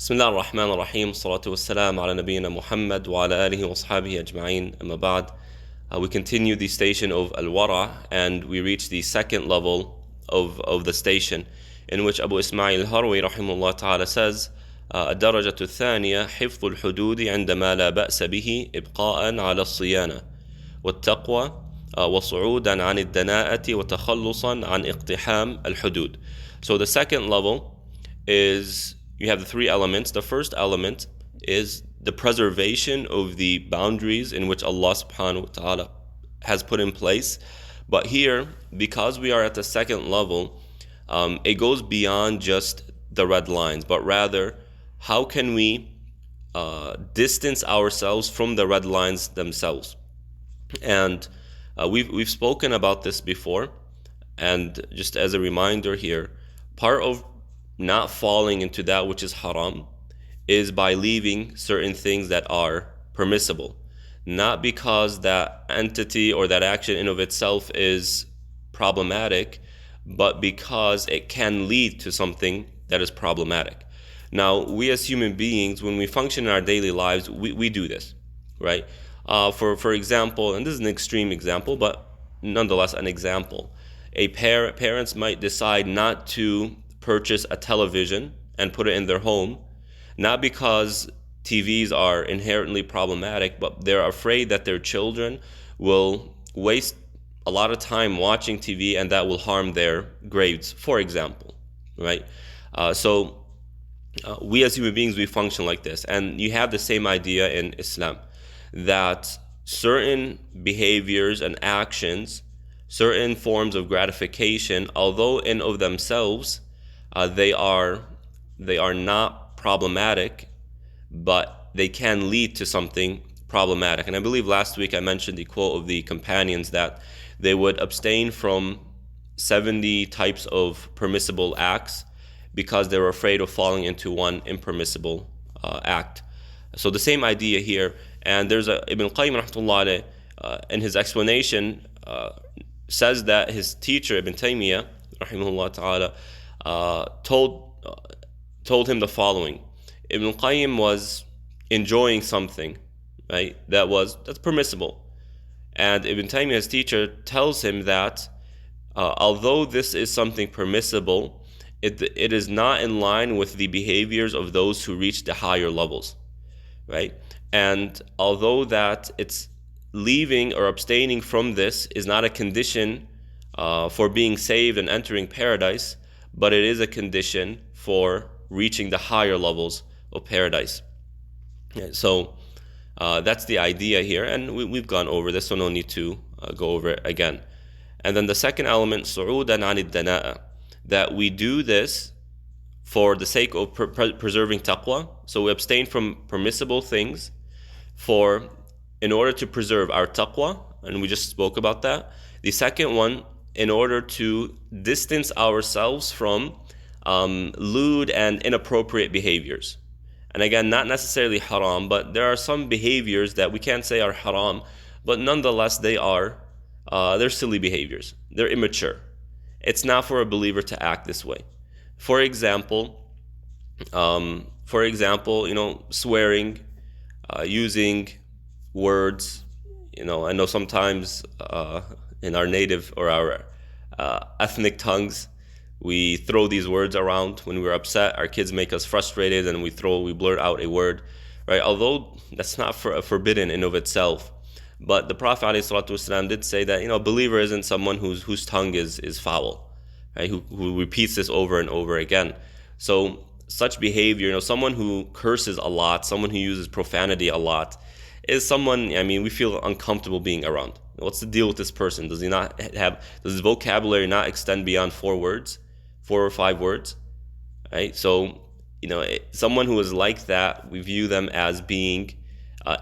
بسم الله الرحمن الرحيم الصلاة والسلام على نبينا محمد وعلى آله وصحبه أجمعين أما بعد. We continue the station of al-Wara, and we reach the second level of the station, in which Abu Ismail al-Harwi rahimahullah ta'ala says, الدرجة الثانية حفظ الحدود عندما لا بأس به إبقاء على الصيانة والتقوى وصعودا عن الدناءة وتخلصا عن اقتحام الحدود. So the second level is, you have the three elements. The first element is the preservation of the boundaries in which Allah subhanahu wa ta'ala has put in place. But here, because we are at the second level, it goes beyond just the red lines, but rather, how can we distance ourselves from the red lines themselves? And we've spoken about this before, and just as a reminder here, part of not falling into that which is haram is by leaving certain things that are permissible, not because that entity or that action in of itself is problematic, but because it can lead to something that is problematic. Now, we as human beings, when we function in our daily lives, we do this, right? For example, and this is an extreme example, but nonetheless an example, parents might decide not to purchase a television and put it in their home, not because TVs are inherently problematic, but they're afraid that their children will waste a lot of time watching TV and that will harm their grades, for example, right? So we as human beings, we function like this. And you have the same idea in Islam, that certain behaviors and actions, certain forms of gratification, although in of themselves, they are not problematic, but they can lead to something problematic. And I believe last week I mentioned the quote of the companions that they would abstain from 70 types of permissible acts because they were afraid of falling into one impermissible act. So the same idea here, and there's Ibn Qayyim rahmatullah in his explanation says that his teacher Ibn Taymiyyah rahimahullah ta'ala told him the following. Ibn Qayyim was enjoying something, right? That's permissible, and Ibn Taymiyyah's teacher tells him that although this is something permissible, it is not in line with the behaviors of those who reach the higher levels, right? And although that it's leaving or abstaining from this is not a condition for being saved and entering paradise, but it is a condition for reaching the higher levels of paradise. So that's the idea here, and we've gone over this, so no need to go over it again. And then the second element, صعودا عن الدناءة, that we do this for the sake of preserving taqwa. So we abstain from permissible things in order to preserve our taqwa, and we just spoke about that. The second one, in order to distance ourselves from lewd and inappropriate behaviors. And again, not necessarily haram, but there are some behaviors that we can't say are haram, but nonetheless they're silly behaviors. They're immature. It's not for a believer to act this way. For example, swearing, using words. I know sometimes in our native or our ethnic tongues, we throw these words around when we're upset. Our kids make us frustrated, and we blurt out a word, right? Although that's not forbidden in of itself, but the Prophet ﷺ did say that a believer isn't someone whose tongue is foul, right? Who repeats this over and over again. So such behavior, someone who curses a lot, someone who uses profanity a lot, is someone, we feel uncomfortable being around. What's the deal with this person? Does his vocabulary not extend beyond 4 or 5 words? Right? So, someone who is like that, we view them as being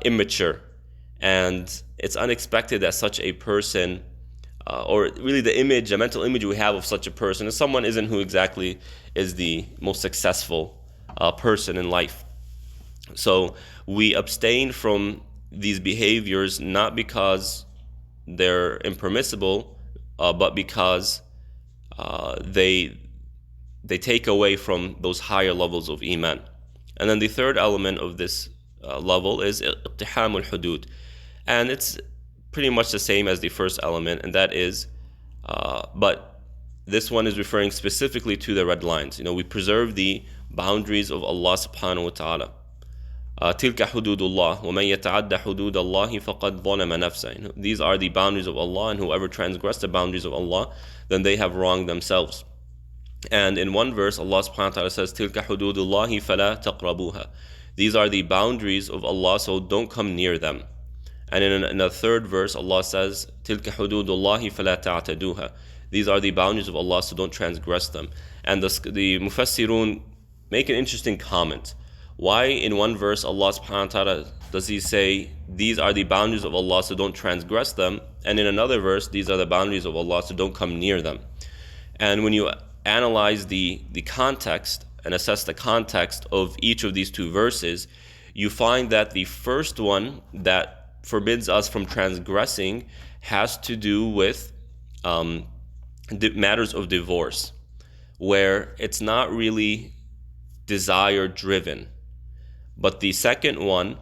immature. And it's unexpected that such a person, or really the mental image we have of such a person, is someone isn't who exactly is the most successful person in life. So we abstain from these behaviors not because they're impermissible, but because they take away from those higher levels of iman. And then the third element of this level is iqtiham al-hudud. And it's pretty much the same as the first element, and that is, but this one is referring specifically to the red lines. We preserve the boundaries of Allah subhanahu wa ta'ala. تلك حدود الله ومن يتعدى حدود الله فقد ظلم نفسه. These are the boundaries of Allah, and whoever transgress the boundaries of Allah, then they have wronged themselves. And in one verse, Allah subhanahu wa ta'ala says, تلك حدود الله فلا تقربوها. These are the boundaries of Allah, so don't come near them. And in a third verse, Allah says, تلك حدود الله فلا تعتدوها. These are the boundaries of Allah, so don't transgress them. And the Mufassirun make an interesting comment. Why in one verse Allah subhanahu wa ta'ala does he say, these are the boundaries of Allah, so don't transgress them, and in another verse, these are the boundaries of Allah, so don't come near them? And when you analyze the context and assess the context of each of these two verses, you find that the first one that forbids us from transgressing has to do with matters of divorce, where it's not really desire driven. But the second one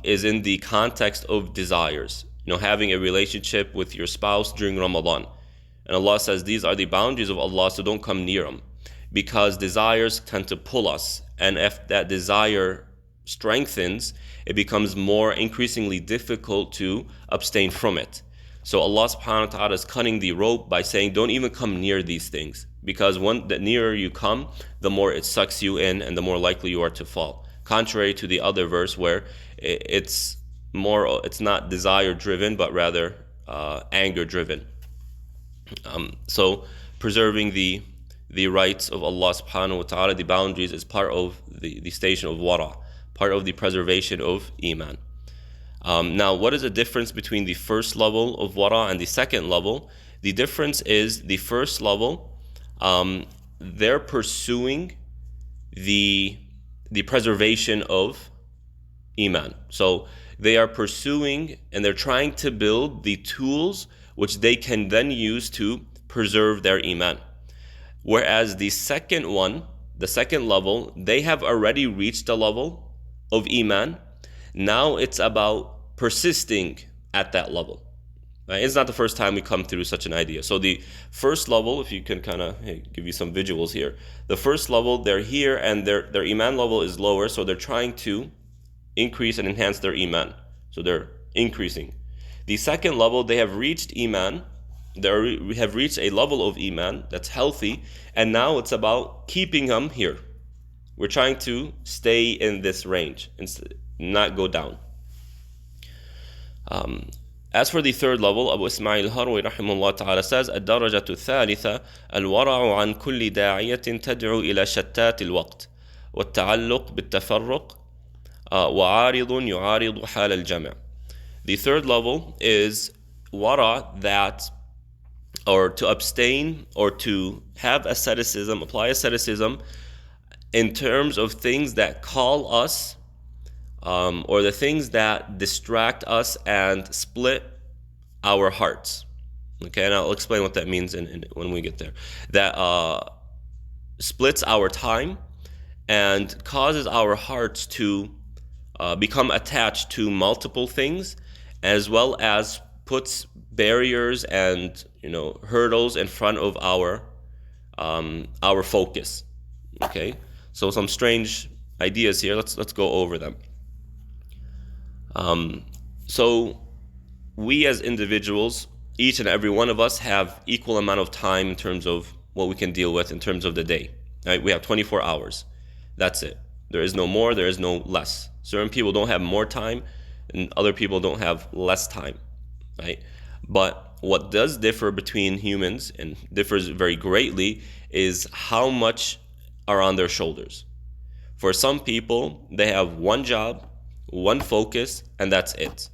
is in the context of desires, having a relationship with your spouse during Ramadan. And Allah says these are the boundaries of Allah, so don't come near them, because desires tend to pull us, and if that desire strengthens, it becomes more increasingly difficult to abstain from it. So Allah subhanahu wa ta'ala is cutting the rope by saying don't even come near these things, because the nearer you come, the more it sucks you in and the more likely you are to fall. Contrary to the other verse where it's not desire driven, but rather anger driven. So preserving the rights of Allah subhanahu wa ta'ala, the boundaries, is part of the station of Wara, part of the preservation of Iman. Now, what is the difference between the first level of Wara and the second level? The difference is the first level, they're pursuing the preservation of Iman. So they are pursuing and they're trying to build the tools which they can then use to preserve their Iman. Whereas the second level, they have already reached a level of Iman. Now it's about persisting at that level. Right? It's not the first time we come through such an idea. So the first level, if you can kind of give you some visuals here. The first level, they're here and their Iman level is lower, so they're trying to increase and enhance their Iman. So they're increasing. The second level, they have reached Iman. They have reached a level of Iman that's healthy, and now it's about keeping them here. We're trying to stay in this range and not go down. As for the third level, Abu Ismail Harwi rahimahullah ta'ala says, الدرجة الثالثة الورع عن كل داعية تدعو إلى شتات الوقت والتعلق بالتفرق وعارض يعارض حال الجمع. The third level is wara, or to abstain or to have asceticism, apply asceticism in terms of things that call us or the things that distract us and split our hearts. Okay, and I'll explain what that means when we get there. That splits our time and causes our hearts to become attached to multiple things, as well as puts barriers and hurdles in front of our focus. Okay, so some strange ideas here. Let's go over them. So we as individuals, each and every one of us, have equal amount of time in terms of what we can deal with in terms of the day. Right? We have 24 hours. That's it. There is no more, there is no less. Certain people don't have more time and other people don't have less time. Right? But what does differ between humans, and differs very greatly, is how much are on their shoulders. For some people, they have one job, one focus, and that's it.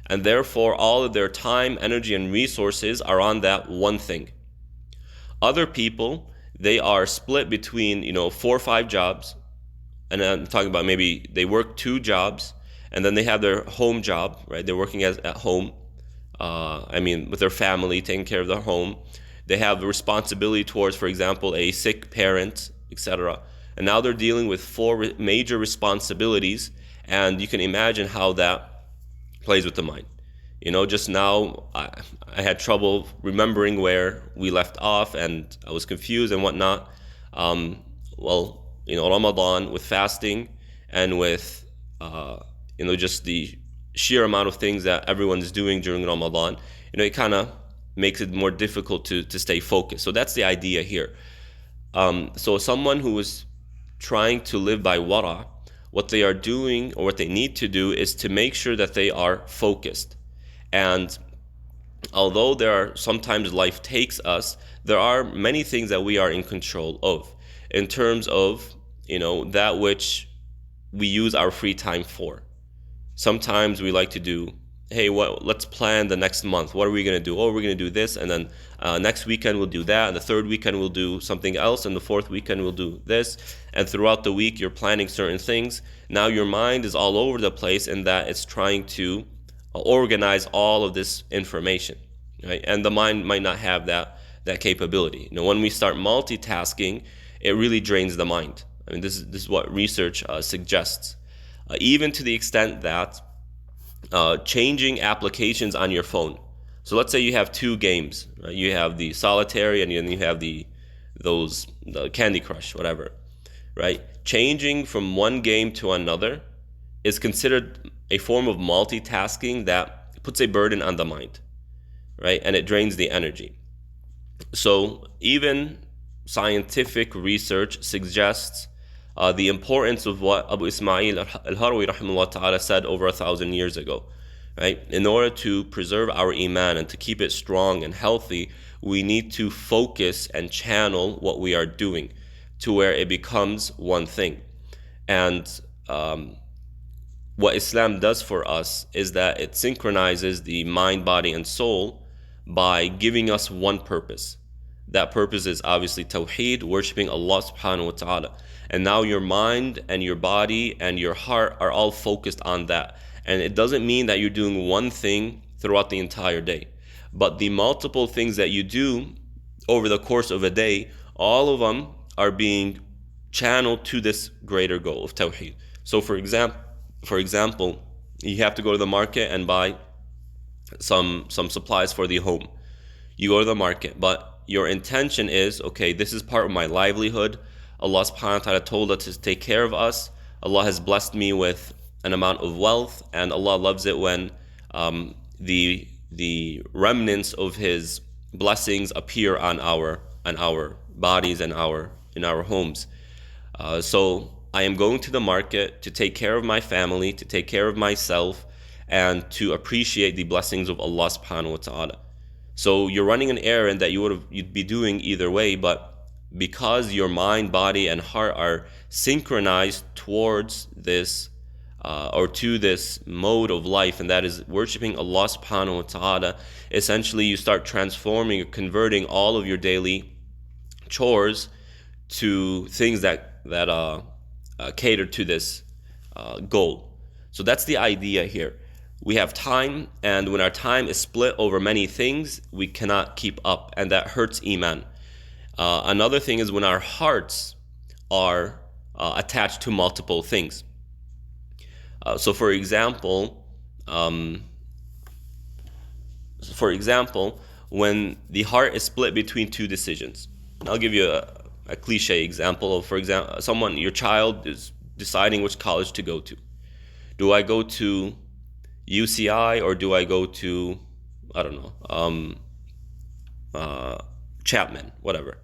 And therefore, all of their time, energy, and resources are on that one thing. Other people, they are split between 4 or 5 jobs, and I'm talking about maybe they work 2 jobs, and then they have their home job, right? They're working at home, with their family, taking care of their home. They have a responsibility towards, for example, a sick parent, etc. And now they're dealing with four major responsibilities, and you can imagine how that plays with the mind. Just now I had trouble remembering where we left off, and I was confused and whatnot. Ramadan, with fasting and with just the sheer amount of things that everyone is doing during Ramadan, it kind of makes it more difficult to stay focused. So that's the idea here. So someone who is trying to live by wara, what they are doing, or what they need to do, is to make sure that they are focused. And although sometimes life takes us, there are many things that we are in control of, in terms of that which we use our free time for. Sometimes we like to do, hey, let's plan the next month. What are we going to do? Oh, we're going to do this, and then next weekend we'll do that, and the third weekend we'll do something else, and the fourth weekend we'll do this. And throughout the week you're planning certain things. Now your mind is all over the place in that it's trying to organize all of this information, right? And the mind might not have that capability. When we start multitasking, it really drains the mind. I mean, this is what research suggests, even to the extent that changing applications on your phone. So let's say you have two games, right? You have the solitary, and then you have the Candy Crush, whatever, right? Changing from one game to another is considered a form of multitasking that puts a burden on the mind, right? And it drains the energy. So even scientific research suggests the importance of what Abu Ismail al-Harawi rahimahullah ta'ala said over 1,000 years ago, right? In order to preserve our iman and to keep it strong and healthy, we need to focus and channel what we are doing to where it becomes one thing. And what Islam does for us is that it synchronizes the mind, body, and soul by giving us one purpose. That purpose is obviously Tawheed, worshiping Allah subhanahu wa ta'ala. And now your mind and your body and your heart are all focused on that. And it doesn't mean that you're doing one thing throughout the entire day, but the multiple things that you do over the course of a day, all of them are being channeled to this greater goal of Tawheed. So for example, you have to go to the market and buy some supplies for the home. You go to the market, but your intention is, okay, this is part of my livelihood. Allah subhanahu wa ta'ala told us to take care of us. Allah has blessed me with an amount of wealth, and Allah loves it when the remnants of His blessings appear on our bodies and in our homes. So I am going to the market to take care of my family, to take care of myself, and to appreciate the blessings of Allah subhanahu wa ta'ala. So you're running an errand that you'd be doing either way, but because your mind, body, and heart are synchronized towards this or to this mode of life, and that is worshiping Allah subhanahu wa ta'ala, essentially you start transforming or converting all of your daily chores to things that cater to this goal. So that's the idea here. We have time, and when our time is split over many things, we cannot keep up, and that hurts iman. Another thing is when our hearts are attached to multiple things. So for example, when the heart is split between two decisions. And I'll give you a cliche example of, for example, your child is deciding which college to go to. Do I go to UCI or do I go to, I don't know, Chapman, whatever.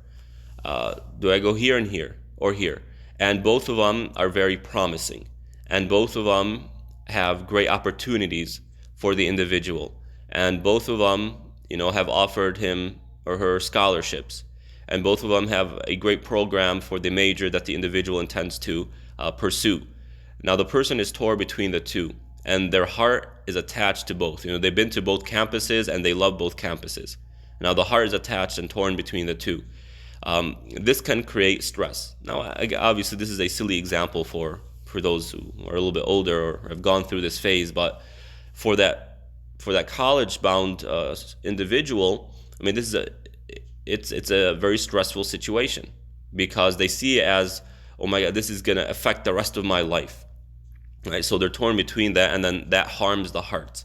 Do I go here and here or here? And both of them are very promising, and both of them have great opportunities for the individual, and both of them, have offered him or her scholarships, and both of them have a great program for the major that the individual intends to pursue. Now the person is torn between the two, and their heart is attached to both. They've been to both campuses and they love both campuses. Now the heart is attached and torn between the two. This can create stress. Now obviously this is a silly example for those who are a little bit older or have gone through this phase, but for that college-bound individual, I mean, it's a very stressful situation, because they see it as, oh my God, this is going to affect the rest of my life. Right? So they're torn between that, and then that harms the heart.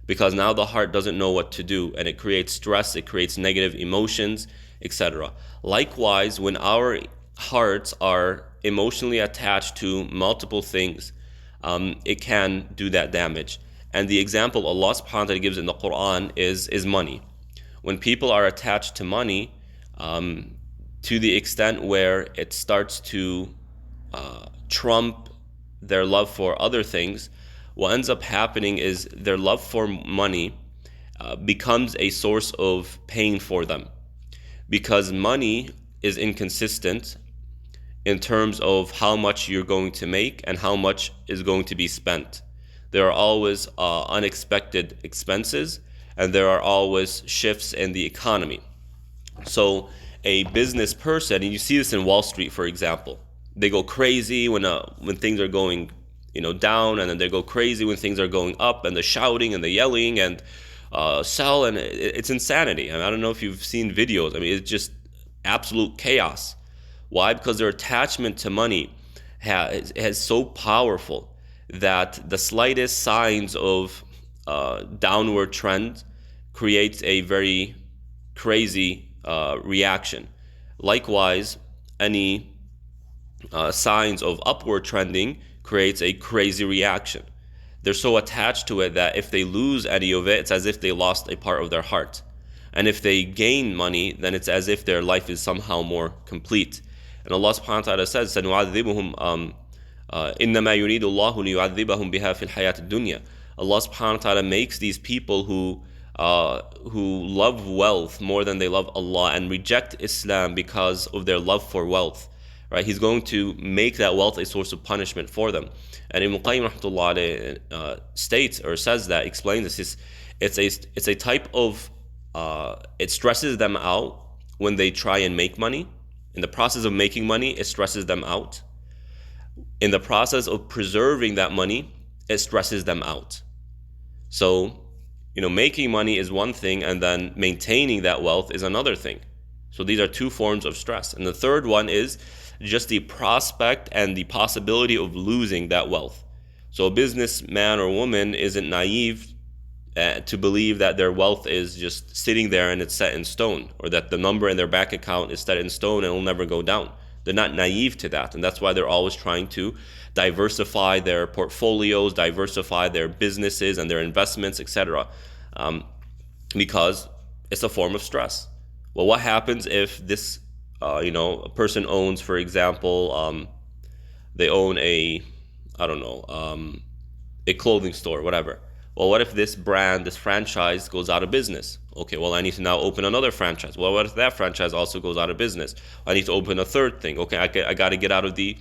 Because now the heart doesn't know what to do, and it creates stress, it creates negative emotions, etc. Likewise, when our hearts are emotionally attached to multiple things, it can do that damage. And the example Allah subhanahu wa ta'ala gives in the Quran is money. When people are attached to money, to the extent where it starts to trump their love for other things, what ends up happening is their love for money becomes a source of pain for them, because money is inconsistent in terms of how much you're going to make and how much is going to be spent. There are always unexpected expenses, and there are always shifts in the economy. So a business person, and you see this in Wall Street, for example, they go crazy when things are going down, and then they go crazy when things are going up, and the shouting and the yelling and sell, and it's insanity. I don't know if you've seen videos. It's just absolute chaos. Why? Because their attachment to money is so powerful that the slightest signs of downward trend creates a very crazy reaction. Likewise, any signs of upward trending creates a crazy reaction. They're so attached to it that if they lose any of it, it's as if they lost a part of their heart. And if they gain money, then it's as if their life is somehow more complete. And Allah subhanahu wa ta'ala says, سَنُعَذِّبُهُمْ إِنَّمَا يُرِيدُ اللَّهُ لِيُعَذِّبَهُمْ بِهَا فِي الْحَيَاةِ الدُّنْيَا. Allah subhanahu wa ta'ala makes these people who love wealth more than they love Allah and reject Islam because of their love for wealth. Right? He's going to make that wealth a source of punishment for them. And Ibn Qayyim rahmatullah alayhi states or says that, explains this, it's a type of, it stresses them out when they try and make money. In the process of making money, it stresses them out. In the process of preserving that money, it stresses them out. So, making money is one thing, and then maintaining that wealth is another thing. So these are two forms of stress. And the third one is just the prospect and the possibility of losing that wealth. So a businessman or woman isn't naive to believe that their wealth is just sitting there and it's set in stone, or that the number in their bank account is set in stone and will never go down. They're not naive to that, and that's why they're always trying to diversify their portfolios, diversify their businesses and their investments, etc. Because it's a form of stress. Well, what happens if this, a person owns, for example, they own a clothing store, whatever. Well, what if this brand, this franchise goes out of business? Okay, well, I need to now open another franchise. Well, what if that franchise also goes out of business? I need to open a third thing. Okay, I got to get out of the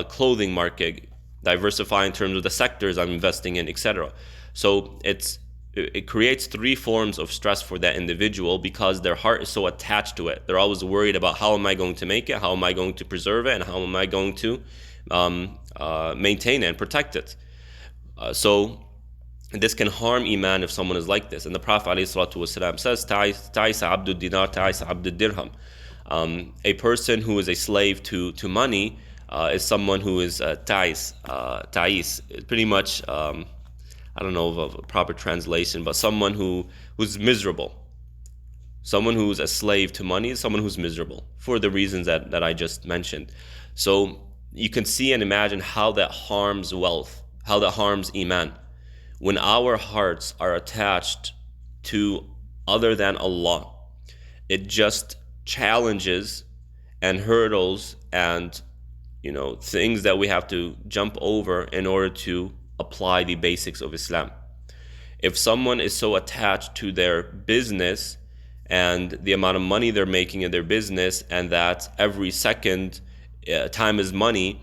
clothing market, diversify in terms of the sectors I'm investing in, etc. So it creates three forms of stress for that individual because their heart is so attached to it. They're always worried about, how am I going to make it? How am I going to preserve it? And how am I going to maintain it and protect it? So this can harm Iman if someone is like this. And the Prophet ﷺ says, Ta'isa abdul dinar, ta'isa abdul dirham. A person who is a slave to money is someone who is ta'is. Pretty much, I don't know of a proper translation, but someone who's miserable. Someone who's a slave to money is someone who's miserable for the reasons that I just mentioned. So you can see and imagine how that harms wealth, how that harms Iman. When our hearts are attached to other than Allah, it just challenges and hurdles and things that we have to jump over in order to apply the basics of Islam. If someone is so attached to their business and the amount of money they're making in their business, and that every second time is money,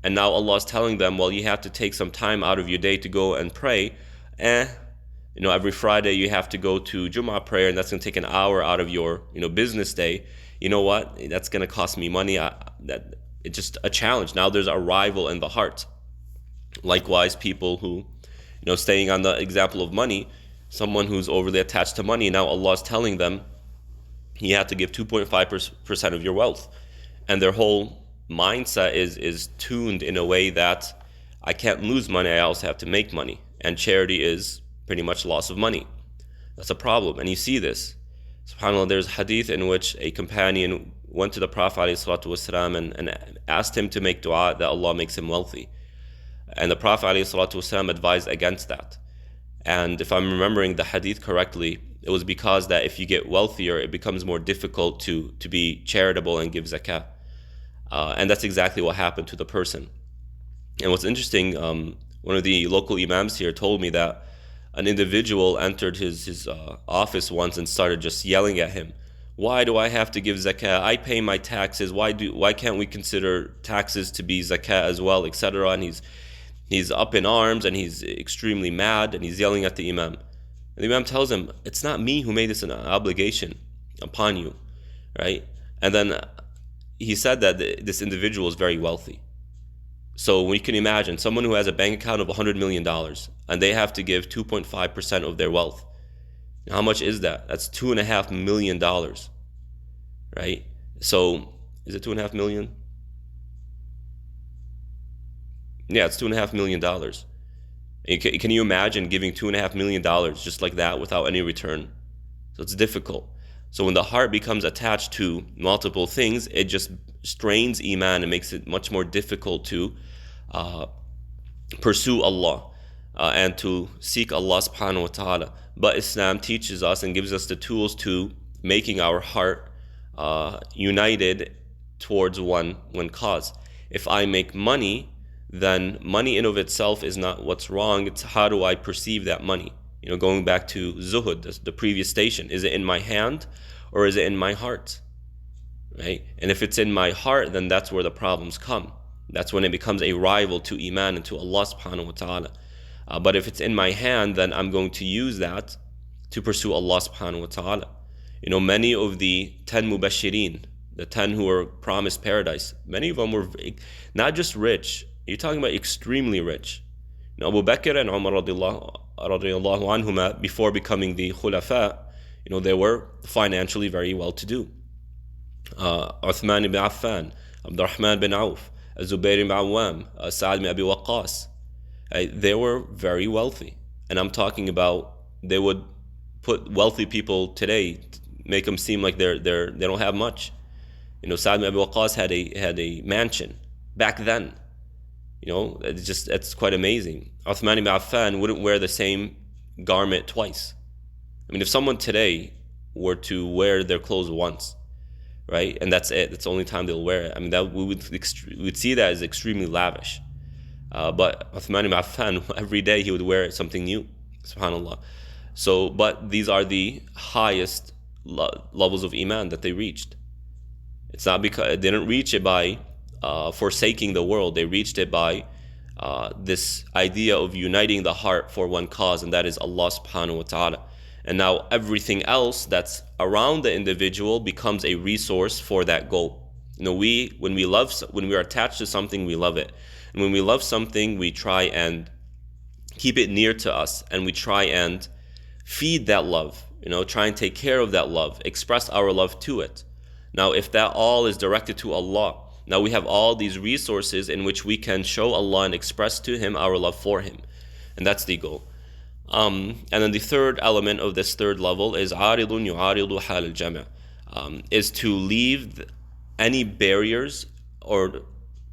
and now Allah is telling them, well, you have to take some time out of your day to go and pray. Every Friday you have to go to Jum'ah prayer, and that's going to take an hour out of your business day. You know what? That's going to cost me money. It's just a challenge. Now there's a rival in the heart. Likewise, people who, staying on the example of money, someone who's overly attached to money, now Allah is telling them you have to give 2.5% of your wealth, and their whole mindset is tuned in a way that I can't lose money, I also have to make money. And charity is pretty much loss of money. That's a problem. And you see this. SubhanAllah, there's a hadith in which a companion went to the Prophet ﷺ and asked him to make dua that Allah makes him wealthy. And the Prophet ﷺ advised against that. And if I'm remembering the hadith correctly, it was because that if you get wealthier, it becomes more difficult to be charitable and give zakah. And that's exactly what happened to the person. And what's interesting, one of the local imams here told me that an individual entered his office once and started just yelling at him. Why do I have to give zakah? I pay my taxes. Why can't we consider taxes to be zakah as well, etc.? And he's up in arms and he's extremely mad and he's yelling at the imam. And the imam tells him, it's not me who made this an obligation upon you, right? And then he said that this individual is very wealthy. So we can imagine someone who has a bank account of $100 million and they have to give 2.5% of their wealth. How much is that? That's $2.5 million, right? So is it 2.5 million? Yeah, it's $2.5 million. Can you imagine giving $2.5 million just like that without any return? So it's difficult. So when the heart becomes attached to multiple things, it just strains iman and makes it much more difficult to pursue Allah and to seek Allah subhanahu wa ta'ala. But Islam teaches us and gives us the tools to making our heart united towards one cause. If I make money, then money in of itself is not what's wrong. It's how do I perceive that money? Going back to zuhud, the previous station. Is it in my hand or is it in my heart? Right? And if it's in my heart, then that's where the problems come. That's when it becomes a rival to iman and to Allah subhanahu wa ta'ala. But if it's in my hand, then I'm going to use that to pursue Allah subhanahu wa ta'ala. Many of the 10 mubashirin, the 10 who were promised paradise, many of them were not just rich. You're talking about extremely rich. Abu Bakr and Umar radiallahu anhuma, before becoming the khulafa, they were financially very well to do. Uthman ibn Affan, Abdurrahman bin Auf, Zubayr ibn Awam, Sa'ad ibn Abi Waqqas, they were very wealthy. And I'm talking about, they would put wealthy people today, make them seem like they don't have much. Sa'ad ibn Abi Waqqas had a mansion back then. It's quite amazing. Uthman ibn Affan wouldn't wear the same garment twice. If someone today were to wear their clothes once, right, and that's it, that's the only time they'll wear it, that we would see that as extremely lavish. But Uthman ibn Affan, every day he would wear something new, subhanAllah. So, but these are the highest levels of iman that they reached. It's not because they didn't reach it by forsaking the world. They reached it by this idea of uniting the heart for one cause, and that is Allah subhanahu wa ta'ala. And now everything else that's around the individual becomes a resource for that goal. When we are attached to something, we love it. And when we love something, we try and keep it near to us, and we try and feed that love, try and take care of that love, express our love to it. Now, if that all is directed to Allah, now we have all these resources in which we can show Allah and express to Him our love for Him. And that's the goal. And then the third element of this third level is عارض يعارض حال الجمع, is to leave any barriers or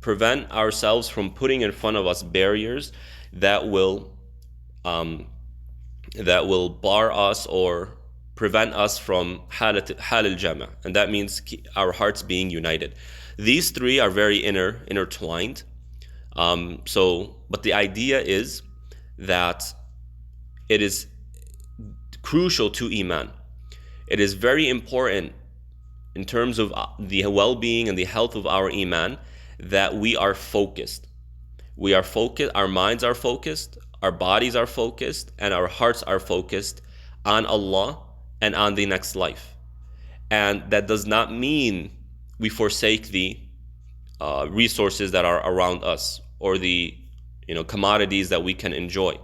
prevent ourselves from putting in front of us barriers that will bar us or prevent us from حال الجمع, and that means our hearts being united. These three are very intertwined. But the idea is that it is crucial to iman. It is very important in terms of the well-being and the health of our iman that we are focused. We are focused, our minds are focused, our bodies are focused, and our hearts are focused on Allah and on the next life. And that does not mean we forsake the resources that are around us or the commodities that we can enjoy.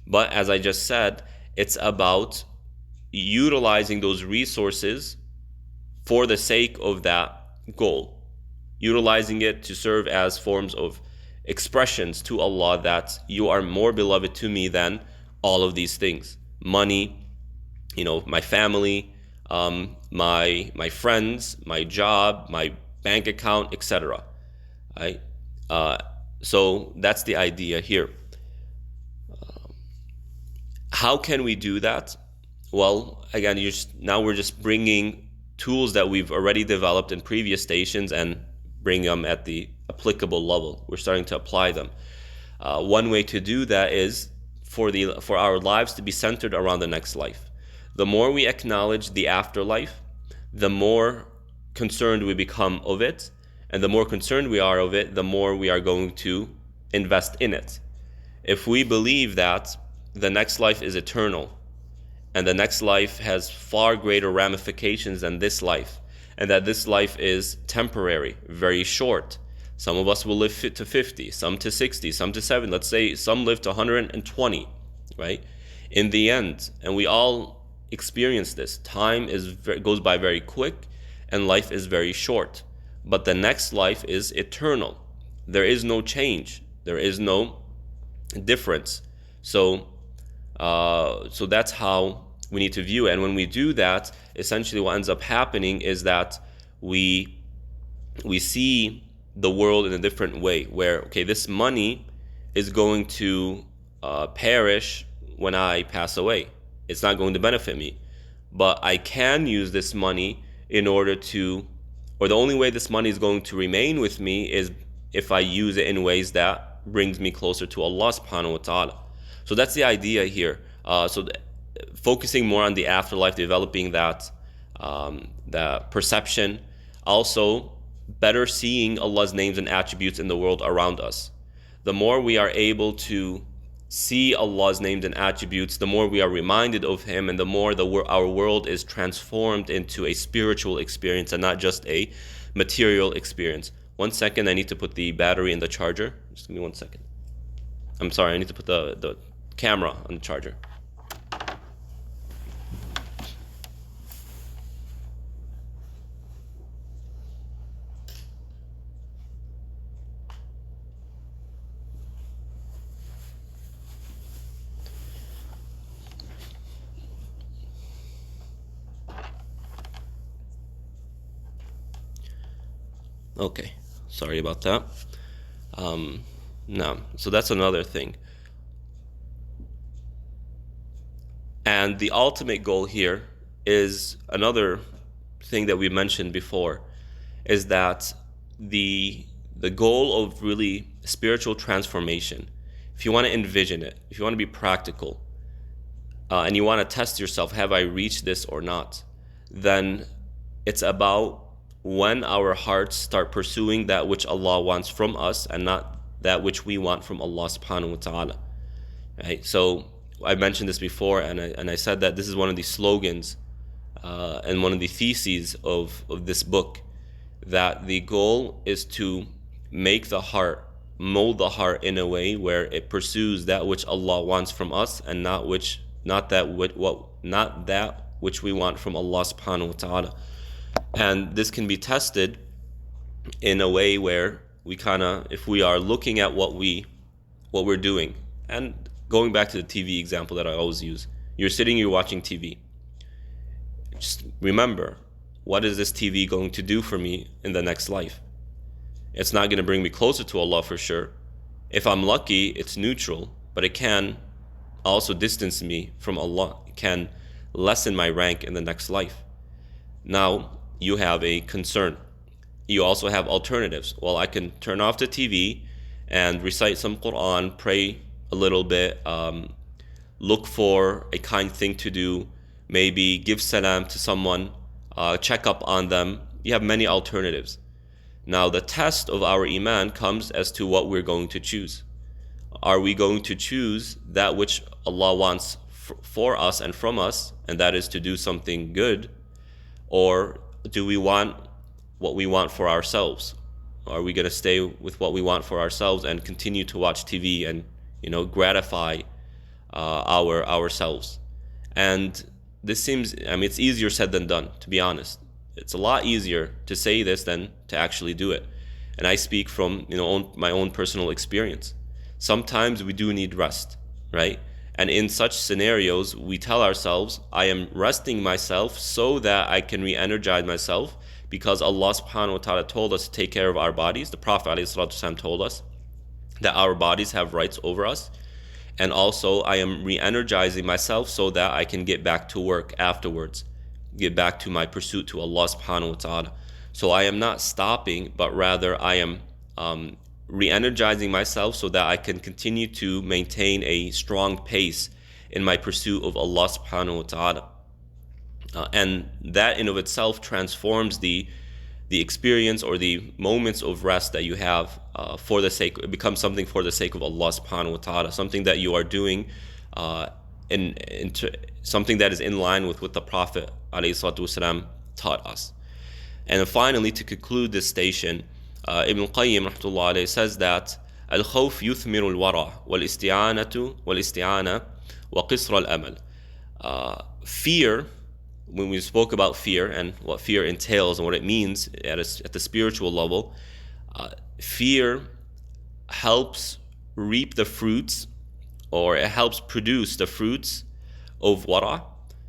But as I just said, it's about utilizing those resources for the sake of that goal. utilizing it to serve as forms of expressions to Allah that you are more beloved to me than all of these things. Money, my family, my friends, my job, my bank account, etc. Right? So that's the idea here. How can we do that? Well, again, now we're just bringing tools that we've already developed in previous stations and bring them at the applicable level. We're starting to apply them. One way to do that is for our lives to be centered around the next life. The more we acknowledge the afterlife, the more concerned we become of it, and the more concerned we are of it, the more we are going to invest in it. If we believe that the next life is eternal, and the next life has far greater ramifications than this life, and that this life is temporary, very short. Some of us will live to 50, some to 60, some to 70. Let's say some live to 120, right? In the end, and we all experience this, time goes by very quick, and life is very short. But the next life is eternal. There is no change. There is no difference. So that's how we need to view it. And when we do that, essentially what ends up happening is that we see the world in a different way, where, okay, this money is going to perish when I pass away. It's not going to benefit me. But I can use this money in order to, or the only way this money is going to remain with me is if I use it in ways that brings me closer to Allah subhanahu wa ta'ala. So that's the idea here. Focusing more on the afterlife, developing that perception. Also, better seeing Allah's names and attributes in the world around us. The more we are able to see Allah's names and attributes, the more we are reminded of Him, and the more our world is transformed into a spiritual experience and not just a material experience. 1 second, I need to put the battery in the charger. Just give me 1 second. I'm sorry, I need to put the camera on the charger. Okay, sorry about that. No, so that's another thing. And the ultimate goal here is another thing that we mentioned before, is that the goal of really spiritual transformation, if you want to envision it, if you want to be practical, and you want to test yourself, have I reached this or not, then it's about when our hearts start pursuing that which Allah wants from us and not that which we want from Allah subhanahu wa ta'ala. Right? So I mentioned this before, and I said that this is one of the slogans and one of the theses of this book, that the goal is to make the heart, mold the heart in a way where it pursues that which Allah wants from us and not that which we want from Allah subhanahu wa ta'ala. And this can be tested in a way where we if we are looking at what we're doing, and going back to the TV example that I always use, you're watching TV. Just remember, what is this TV going to do for me in the next life? It's not going to bring me closer to Allah for sure. If I'm lucky, it's neutral, but it can also distance me from Allah. It can lessen my rank in the next life. Now, you have a concern. You also have alternatives. Well, I can turn off the TV and recite some Quran, pray a little bit, look for a kind thing to do, maybe give salam to someone, check up on them. You have many alternatives. Now, the test of our iman comes as to what we're going to choose. Are we going to choose that which Allah wants for us and from us, and that is to do something good, or do we want what we want for ourselves? Are we going to stay with what we want for ourselves and continue to watch TV and gratify ourselves? And this seems, it's easier said than done, to be honest. It's a lot easier to say this than to actually do it. And I speak from my own personal experience. Sometimes we do need rest, right? And in such scenarios, we tell ourselves, I am resting myself so that I can re-energize myself, because Allah subhanahu wa ta'ala told us to take care of our bodies. The Prophet ﷺ told us that our bodies have rights over us. And also, I am re-energizing myself so that I can get back to work afterwards, get back to my pursuit to Allah subhanahu wa ta'ala. So I am not stopping, but rather I am re-energizing myself so that I can continue to maintain a strong pace in my pursuit of Allah subhanahu wa ta'ala. And that in of itself transforms the experience or the moments of rest that you have for the sake, it becomes something for the sake of Allah subhanahu wa ta'ala, something that you are doing something that is in line with what the Prophet ﷺ taught us. And then finally, to conclude this station, Ibn Qayyim rahmatullah alayhi says that al-khawf yuthmiru al-wara wal-isti'ana wa qisr al-amal. Fear, when we spoke about fear and what fear entails and what it means at the spiritual level, fear helps reap the fruits, or it helps produce the fruits of wara.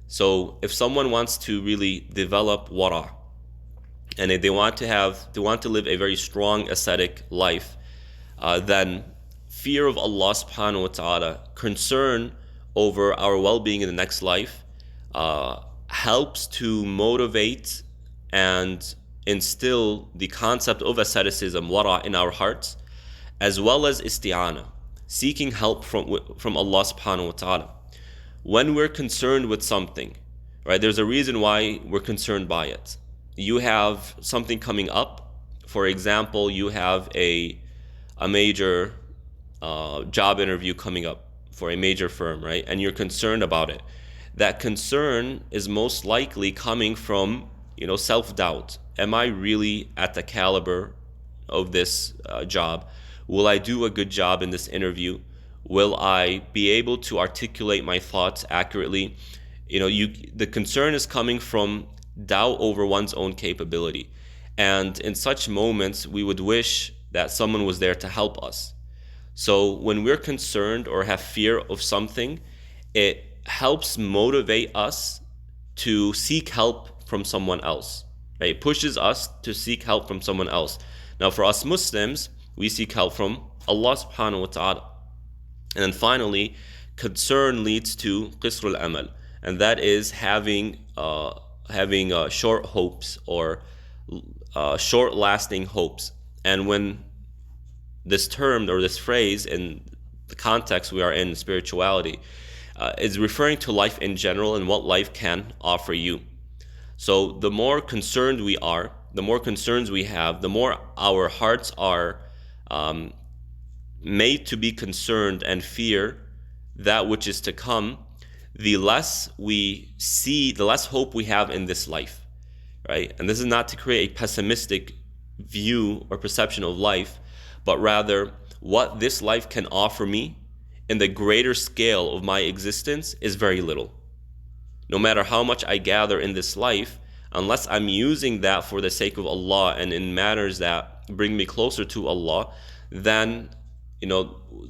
So if someone wants to really develop wara, and if they want to live a very strong ascetic life, then fear of Allah subhanahu wa ta'ala, concern over our well-being in the next life, helps to motivate and instill the concept of asceticism, wara, in our hearts, as well as isti'ana, seeking help from Allah subhanahu wa ta'ala. When we're concerned with something, right, there's a reason why we're concerned by it. You have something coming up. For example, you have a major job interview coming up for a major firm, right? And you're concerned about it. That concern is most likely coming from, self-doubt. Am I really at the caliber of this job? Will I do a good job in this interview? Will I be able to articulate my thoughts accurately? The concern is coming from doubt over one's own capability. And in such moments, we would wish that someone was there to help us. So when we're concerned or have fear of something, it helps motivate us to seek help from someone else. Right? It pushes us to seek help from someone else. Now for us Muslims, we seek help from Allah subhanahu wa ta'ala. And then finally, concern leads to qisr al-amal, and that is having short hopes or short-lasting hopes. And when this term or this phrase in the context we are in, spirituality, is referring to life in general and what life can offer you. So the more concerned we are, the more concerns we have, the more our hearts are made to be concerned and fear that which is to come, the less we see, the less hope we have in this life, right? And this is not to create a pessimistic view or perception of life, but rather what this life can offer me in the greater scale of my existence is very little. No matter how much I gather in this life, unless I'm using that for the sake of Allah and in matters that bring me closer to Allah, then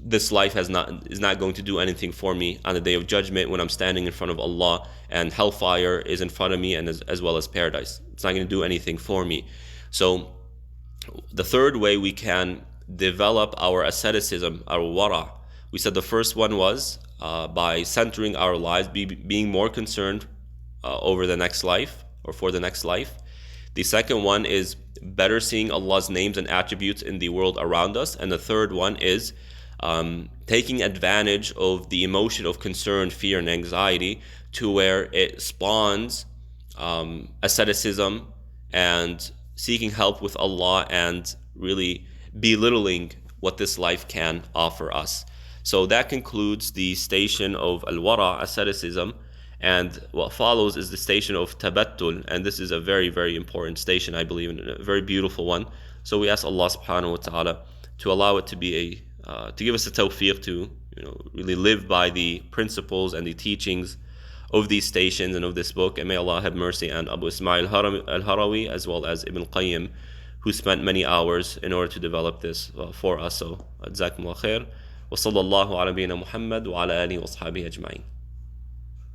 this life is not going to do anything for me on the Day of Judgment when I'm standing in front of Allah and hellfire is in front of me, and as well as paradise. It's not going to do anything for me. So the third way we can develop our asceticism, our wara, we said the first one was by centering our lives, being more concerned over the next life or for the next life. The second one is better seeing Allah's names and attributes in the world around us. And the third one is taking advantage of the emotion of concern, fear, and anxiety to where it spawns asceticism and seeking help with Allah and really belittling what this life can offer us. So that concludes the station of al-wara, asceticism. And what follows is the station of tabattul, and this is a very, very important station, I believe, and a very beautiful one. So we ask Allah subhanahu wa ta'ala to allow it to be to give us the tawfiq to really live by the principles and the teachings of these stations and of this book. And may Allah have mercy on Abu Ismail al-Harawi as well as Ibn Qayyim who spent many hours in order to develop this for us. So, jazakumullah khair. وصلى الله على نبينا محمد وعلى آله وصحبه أجمعين.